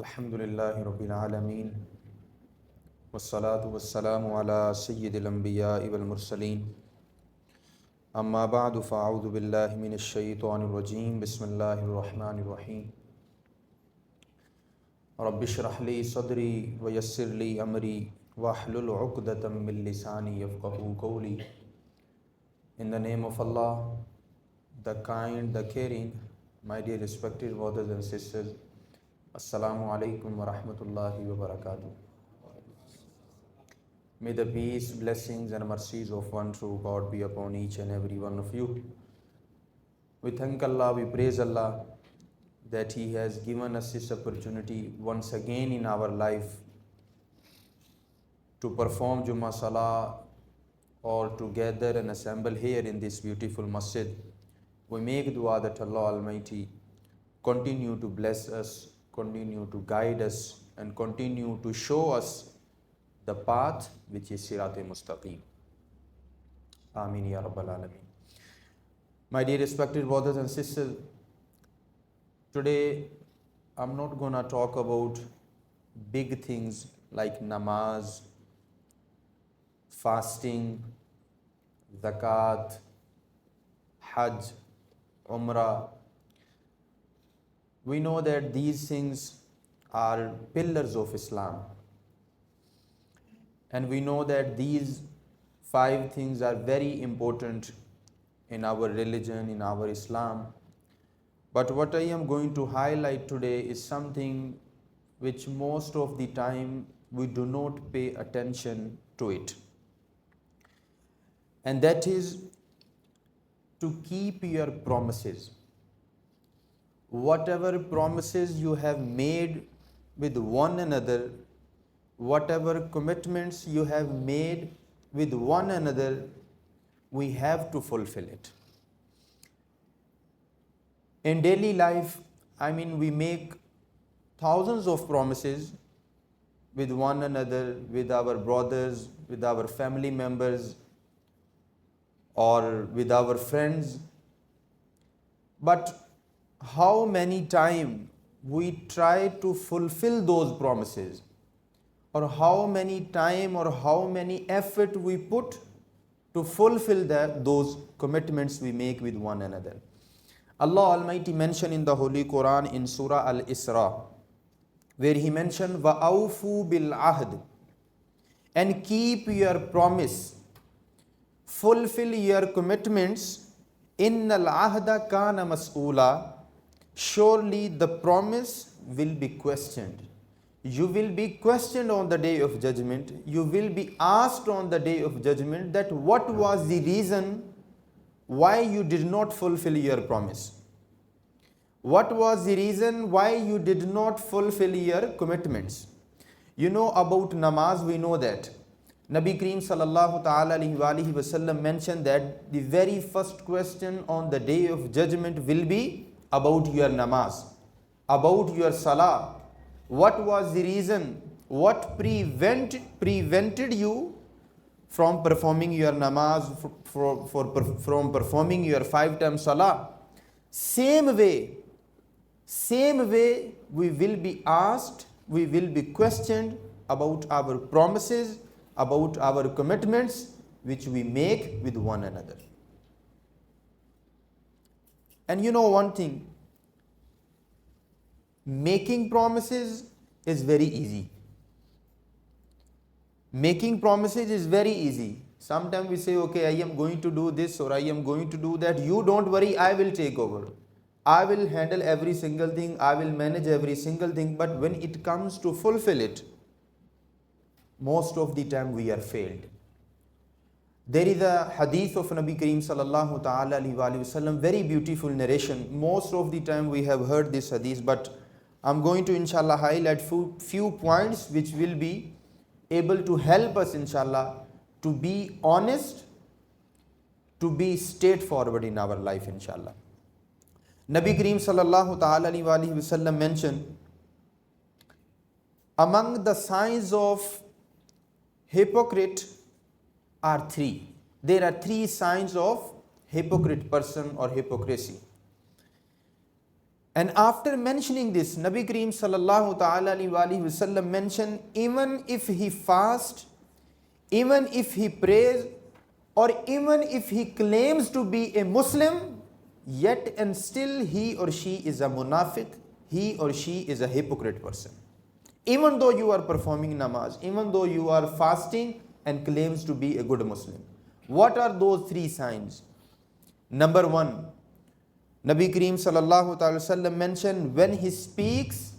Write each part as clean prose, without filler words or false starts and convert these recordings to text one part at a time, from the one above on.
Alhamdulillahi Rabbil Alameen. Wassalatu wassalamu ala Sayyidil Anbiya'i wal Mursaleen. Amma ba'du fa'a'udhu billahi minash shaytanir rajeem. Bismillahir Rahmanir Rahim. Rabbi shrah li sadri wa yassir li amri wahlul 'uqdatam min lisani yafqahu qawli. In the name of Allah, the kind, the caring, my dear respected brothers and sisters, Assalamu alaikum wa rahmatullahi wa barakatuh. May the peace, blessings and mercies of one true God be upon each and every one of you. We thank Allah, we praise Allah that He has given us this opportunity once again in our life to perform Jummah Salah or to gather and assemble here in this beautiful masjid. We make dua that Allah Almighty continue to bless us, continue to guide us, and continue to show us the path which is Sirat-e Mustaqim. Ameen Ya Rabbal Alameen. My dear respected brothers and sisters, today I'm not gonna talk about big things like namaz, fasting, zakat, hajj, umrah. We know that these things are pillars of Islam. And we know that these 5 things are very important in our religion, in our Islam. But what I am going to highlight today is something which most of the time we do not pay attention to it. And that is to keep your promises. Whatever promises you have made with one another, whatever commitments you have made with one another, we have to fulfill it. In daily life, we make thousands of promises with one another, with our brothers, with our family members, or with our friends. But how many times we try to fulfill those promises, or how many time or how many effort we put to fulfill those commitments we make with one another. Allah Almighty mentioned in the Holy Quran in Surah Al-Isra, where He mentioned وَأَوْفُوا بِالْعَهْدِ, and keep your promise, fulfill your commitments. إِنَّ الْعَهْدَ كَانَ مَسْئُولًا, surely the promise will be questioned. You will be questioned on the day of judgment. You will be asked on the day of judgment that what was the reason why you did not fulfill your promise? What was the reason why you did not fulfill your commitments? You know about namaz, we know that Nabi Kareem sallallahu ta'ala alayhi wa sallam mentioned that the very first question on the day of judgment will be about your namaz, about your salah. What was the reason? What prevented you from performing your namaz, from performing your 5-time salah? Same way, we will be asked, we will be questioned about our promises, about our commitments which we make with one another. And you know one thing, making promises is very easy. Making promises is very easy. Sometimes we say, okay, I am going to do this or I am going to do that. You don't worry, I will take over. I will handle every single thing. I will manage every single thing. But when it comes to fulfill it, most of the time we are failed. There is a hadith of Nabi Kareem sallallahu ta'ala alayhi wa sallam, very beautiful narration. Most of the time we have heard this hadith, but I'm going to inshallah highlight few points which will be able to help us inshallah to be honest, to be straightforward in our life inshallah. Nabi Kareem sallallahu ta'ala alayhi wa sallam mentioned, among the signs of hypocrite are 3. There are 3 signs of hypocrite person or hypocrisy. And after mentioning this, Nabi Kareem sallallahu ta'ala alayhi wasallam mentioned, even if he fasts, even if he prays, or even if he claims to be a Muslim, yet and still he or she is a munafiq, he or she is a hypocrite person. Even though you are performing namaz, even though you are fasting and claims to be a good Muslim. What are those three signs? Number one, Nabi Kareem sallallahu ta'ala sallam mentioned, when he speaks,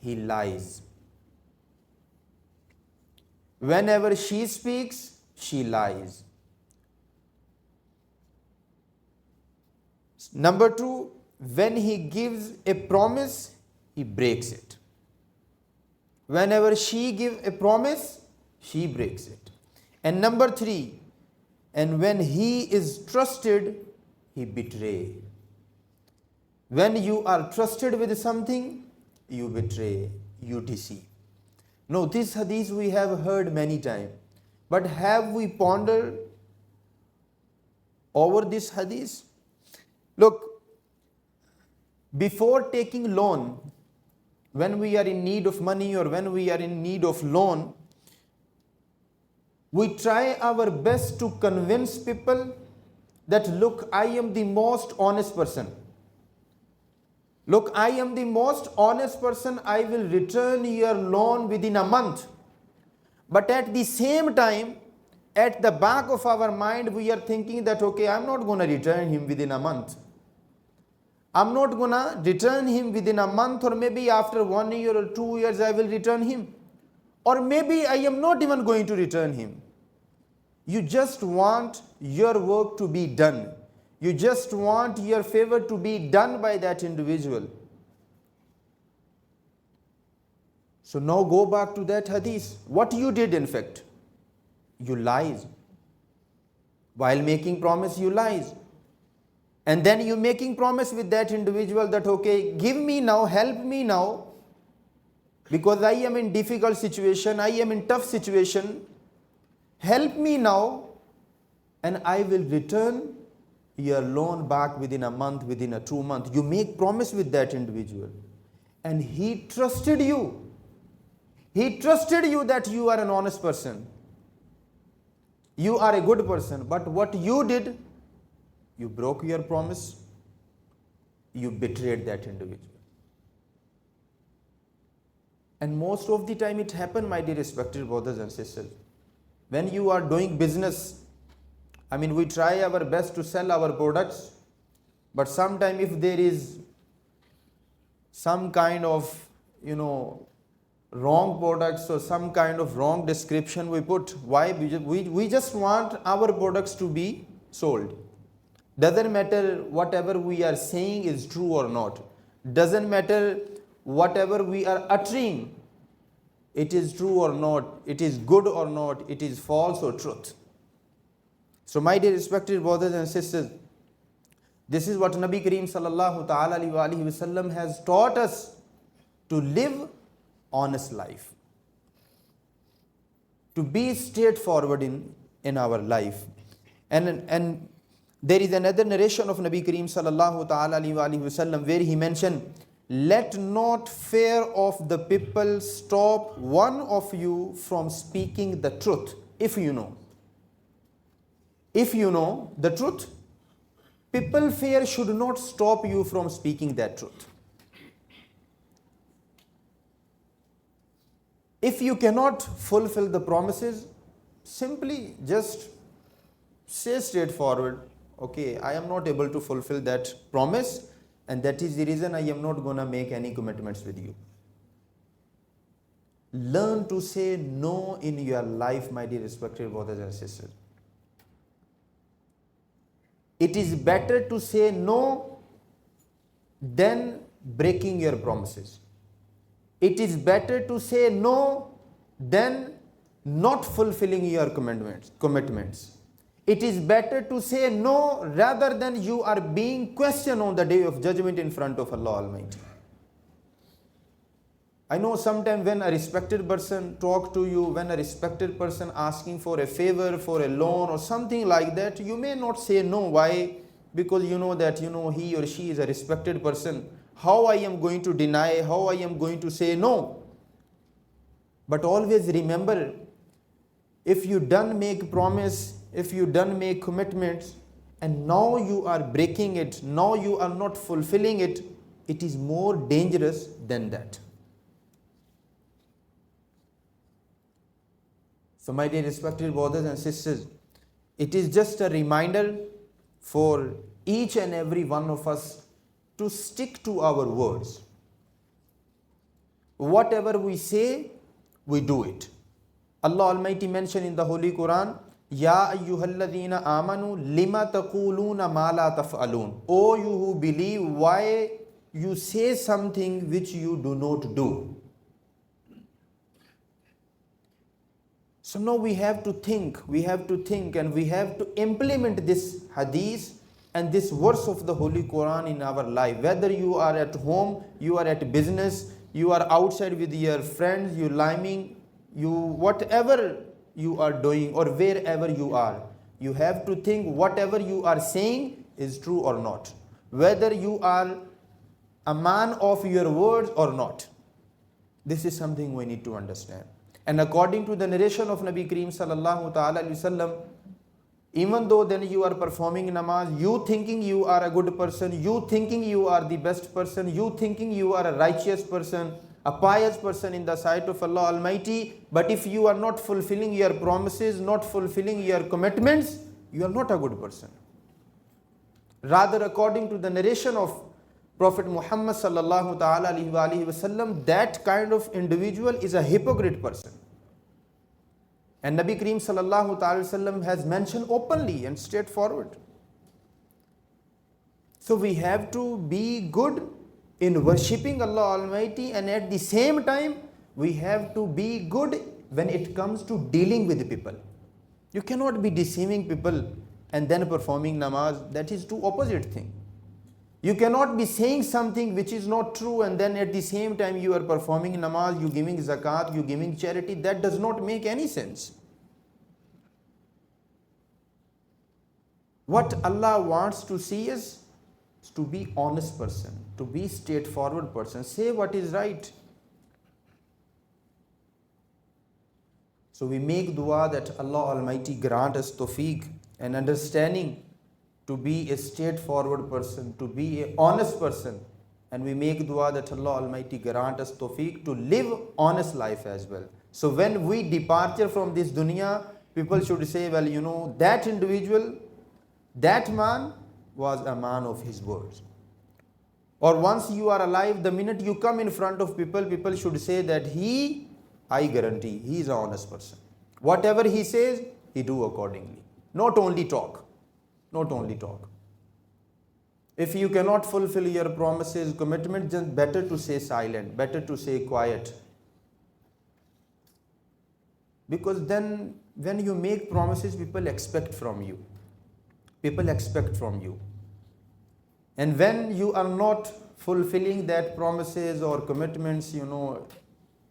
he lies. Whenever she speaks, she lies. Number two, when he gives a promise, he breaks it. Whenever she gives a promise, she breaks it. And number three, and when he is trusted, he betrays. When you are trusted with something, you betray, you deceive. Now, this hadith we have heard many times, but have we pondered over this hadith? Look, before taking loan, when we are in need of money or when we are in need of loan, we try our best to convince people that, look, I am the most honest person. Look, I am the most honest person, I will return your loan within a month. But at the same time, at the back of our mind, we are thinking that, okay, I'm not going to return him within a month. I'm not going to return him within a month, or maybe after 1 year or 2 years I will return him. Or maybe I am not even going to return him. You just want your work to be done. You just want your favor to be done by that individual. So now go back to that hadith. What you did, in fact? You lied. While making promise, you lied. And then you making promise with that individual that, okay, give me now, help me now, because I am in difficult situation, I am in tough situation. Help me now, and I will return your loan back within a month, within a 2 months. You make promise with that individual, and he trusted you. He trusted you that you are an honest person. You are a good person. But what you did, you broke your promise. You betrayed that individual. And most of the time it happens, my dear respected brothers and sisters. When you are doing business, I mean, we try our best to sell our products, but sometimes if there is some kind of, wrong products or some kind of wrong description we put, why? We just want our products to be sold. Doesn't matter whatever we are saying is true or not. Doesn't matter whatever we are uttering, it is true or not, it is good or not, it is false or truth. So my dear respected brothers and sisters, this is what Nabi Kareem sallallahu ta'ala alayhi wasallam has taught us, to live honest life, to be straightforward in our life. And there is another narration of Nabi Kareem sallallahu ta'ala alayhi wasallam where he mentioned, let not fear of the people stop one of you from speaking the truth. If you know the truth, people fear should not stop you from speaking that truth. If you cannot fulfill the promises, simply just say straightforward, okay, I am not able to fulfill that promise, and that is the reason I am not going to make any commitments with you. Learn to say no in your life, my dear respected brothers and sisters. It is better to say no than breaking your promises. It is better to say no than not fulfilling your commitments. It is better to say no rather than you are being questioned on the day of judgment in front of Allah Almighty. I know sometimes when a respected person talk to you, when a respected person asking for a favor, for a loan or something like that, you may not say no. Why? Because you know that he or she is a respected person. how I am going to deny, how I am going to say no. But always remember, if you done make promise, if you done make commitments, and now you are breaking it, now you are not fulfilling it, it is more dangerous than that. So my dear respected brothers and sisters, it is just a reminder for each and every one of us to stick to our words. Whatever we say, we do it. Allah Almighty mentioned in the Holy Quran, Ya ayyuhalladhina amanu lima taquluna ma la taf'alun. O you who believe, why you say something which you do not do? So now we have to think and we have to implement this hadith and this verse of the Holy Quran in our life. Whether you are at home, you are at business, you are outside with your friends, you liming, you whatever you are doing or wherever you are, you have to think whatever you are saying is true or not. Whether you are a man of your words or not. This is something we need to understand. And according to the narration of Nabi Kareem sallallahu ta'ala alayhi wasallam, even though then you are performing namaz, you thinking you are a good person, you thinking you are the best person, you thinking you are a righteous person, a pious person in the sight of Allah Almighty, but if you are not fulfilling your promises, not fulfilling your commitments, you are not a good person. Rather, according to the narration of Prophet Muhammad sallallahu ta'ala alayhi wasallam, that kind of individual is a hypocrite person. And Nabi Kareem sallallahu ta'ala wasallam has mentioned openly and straightforward. So we have to be good in worshipping Allah Almighty, and at the same time we have to be good when it comes to dealing with people. You cannot be deceiving people and then performing namaz. That is two opposite things. You cannot be saying something which is not true and then at the same time you are performing namaz, you giving zakat, you giving charity. That does not make any sense. What Allah wants to see is to be honest person, to be straightforward person, say what is right. So we make dua that Allah Almighty grant us tawfiq and understanding to be a straightforward person, to be an honest person, and we make dua that Allah Almighty grant us tawfiq to live honest life as well. So when we departure from this dunya, people should say, well, you know, that individual, that man was a man of his words. Or once you are alive, the minute you come in front of people, people should say that I guarantee, he is an honest person. Whatever he says, he do accordingly. Not only talk. Not only talk. If you cannot fulfill your promises, commitment, then better to stay silent, better to stay quiet. Because then when you make promises, people expect from you. People expect from you. And when you are not fulfilling that promises or commitments, you know,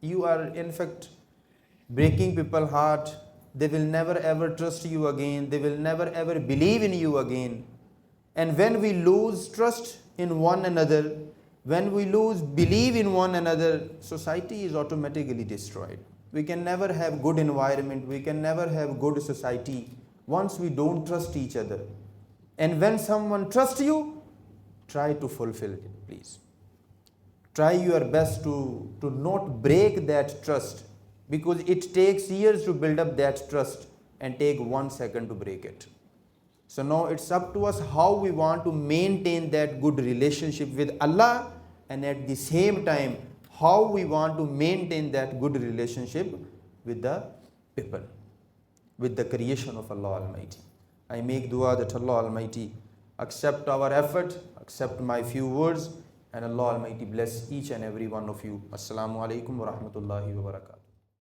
you are in fact breaking people's heart. They will never ever trust you again. They will never ever believe in you again. And when we lose trust in one another, when we lose belief in one another, society is automatically destroyed. We can never have good environment. We can never have good society once we don't trust each other. And when someone trusts you, try to fulfill it, please. Try your best to not break that trust, because it takes years to build up that trust and take 1 second to break it. So now it's up to us how we want to maintain that good relationship with Allah, and at the same time how we want to maintain that good relationship with the people, with the creation of Allah Almighty. I make dua that Allah Almighty accept our effort, accept my few words, and Allah Almighty bless each and every one of you. Assalamu alaikum wa rahmatullahi wa barakatuh.